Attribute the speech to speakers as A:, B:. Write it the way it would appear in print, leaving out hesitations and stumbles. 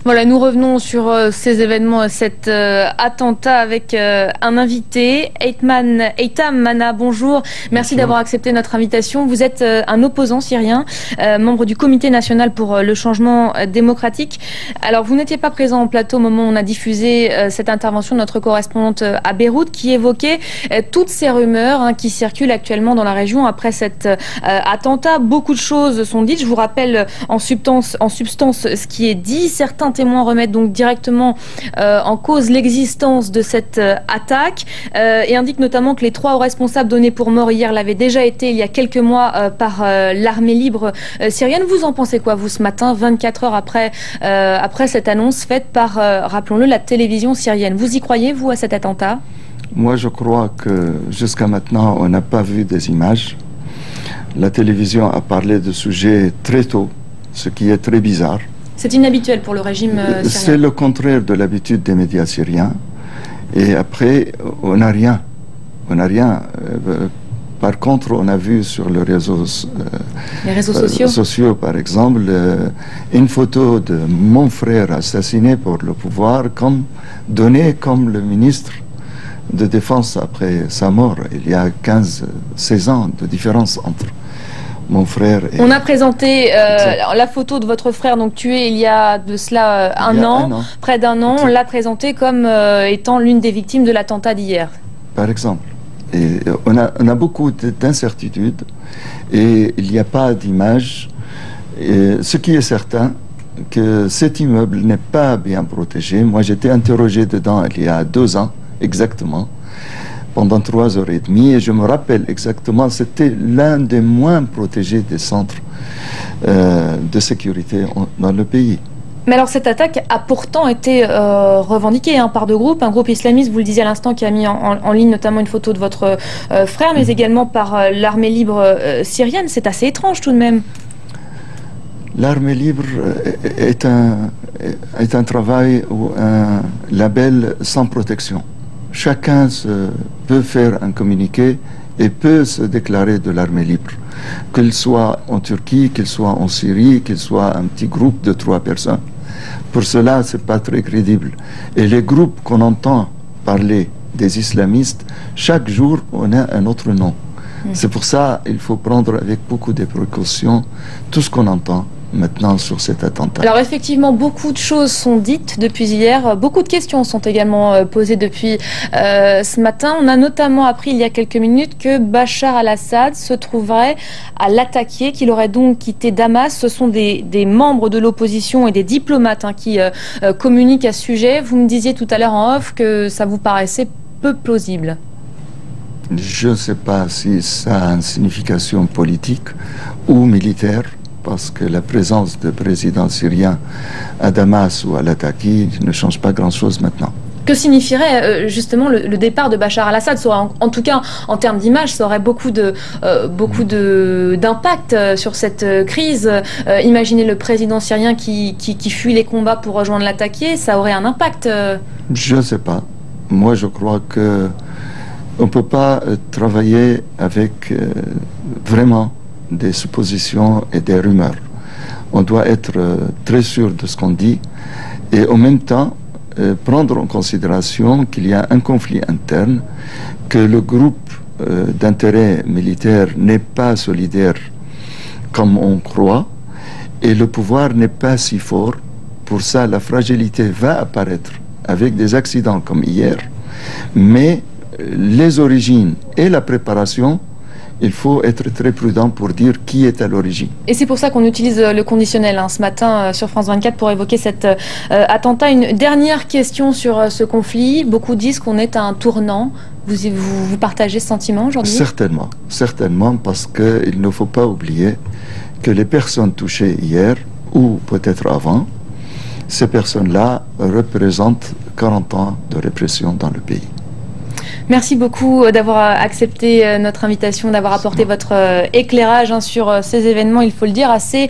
A: Voilà, nous revenons sur ces événements, cet attentat avec un invité, Eitam Mana, bonjour. Merci d'avoir accepté notre invitation. Vous êtes un opposant syrien, membre du Comité national pour le changement démocratique. Alors, vous n'étiez pas présent en plateau au moment où on a diffusé cette intervention de notre correspondante à Beyrouth qui évoquait toutes ces rumeurs qui circulent actuellement dans la région après cet attentat. Beaucoup de choses sont dites. Je vous rappelle en substance ce qui est dit. Certains témoins remettent donc directement en cause l'existence de cette attaque et indiquent notamment que les 3 hauts responsables donnés pour morts hier l'avaient déjà été il y a quelques mois par l'armée libre syrienne. Vous en pensez quoi, vous, ce matin, 24 heures après cette annonce faite par, rappelons-le, la télévision syrienne? Vous y croyez, vous, à cet attentat?
B: Moi, je crois que jusqu'à maintenant, on n'a pas vu des images. La télévision a parlé de sujets très tôt, ce qui est très bizarre.
A: C'est inhabituel pour le régime syrien.
B: C'est le contraire de l'habitude des médias syriens. Et après, on n'a rien. On n'a rien. Par contre, on a vu sur les réseaux sociaux, par exemple, une photo de mon frère assassiné pour le pouvoir, donné comme le ministre de Défense après sa mort. Il y a 15-16 ans de différence entre mon frère et...
A: On a présenté la photo de votre frère donc tué il y a de cela un an, près d'un an. On l'a présenté comme étant l'une des victimes de l'attentat d'hier.
B: Par exemple. Et on a beaucoup d'incertitudes et il n'y a pas d'image. Ce qui est certain, que cet immeuble n'est pas bien protégé. Moi, j'étais interrogé dedans il y a 2 ans, exactement, pendant 3h30, et je me rappelle exactement, c'était l'un des moins protégés des centres de sécurité dans le pays.
A: Mais alors cette attaque a pourtant été revendiquée par 2 groupes, un groupe islamiste, vous le disiez à l'instant, qui a mis en ligne notamment une photo de votre frère, mais également par l'armée libre syrienne. C'est assez étrange tout de même.
B: L'armée libre est un travail ou un label sans protection. Chacun peut faire un communiqué et peut se déclarer de l'armée libre. Qu'il soit en Turquie, qu'il soit en Syrie, qu'il soit un petit groupe de 3 personnes. Pour cela, ce n'est pas très crédible. Et les groupes qu'on entend parler des islamistes, chaque jour, on a un autre nom. C'est pour ça qu'il faut prendre avec beaucoup de précautions tout ce qu'on entend maintenant sur cet attentat.
A: Alors effectivement, beaucoup de choses sont dites depuis hier, beaucoup de questions sont également posées depuis ce matin. On a notamment appris il y a quelques minutes que Bachar al-Assad se trouverait à l'attaquer, qu'il aurait donc quitté Damas. Ce sont des membres de l'opposition et des diplomates qui communiquent à ce sujet. Vous me disiez tout à l'heure en off que ça vous paraissait peu plausible.
B: Je ne sais pas si ça a une signification politique ou militaire, parce que la présence du président syrien à Damas ou à Lataki ne change pas grand-chose maintenant.
A: Que signifierait justement le départ de Bachar al-Assad? En tout cas, en termes d'image, ça aurait beaucoup d'impact sur cette crise. Imaginez le président syrien qui fuit les combats pour rejoindre l'attaqué, ça aurait un impact.
B: Je ne sais pas. Moi, je crois que on ne peut pas travailler avec vraiment des suppositions et des rumeurs. On doit être très sûr de ce qu'on dit et en même temps prendre en considération qu'il y a un conflit interne, que le groupe d'intérêt militaire n'est pas solidaire comme on croit et le pouvoir n'est pas si fort. Pour ça, la fragilité va apparaître avec des accidents comme hier, mais les origines et la préparation, il faut être très prudent pour dire qui est à l'origine. Et
A: c'est pour ça qu'on utilise le conditionnel ce matin sur France 24 pour évoquer cet attentat. Une dernière question sur ce conflit. Beaucoup disent qu'on est à un tournant. Vous partagez ce sentiment aujourd'hui?
B: Certainement, certainement, parce qu'il ne faut pas oublier que les personnes touchées hier, ou peut-être avant, ces personnes-là représentent 40 ans de répression dans le pays.
A: Merci beaucoup d'avoir accepté notre invitation, d'avoir apporté votre éclairage sur ces événements, il faut le dire, assez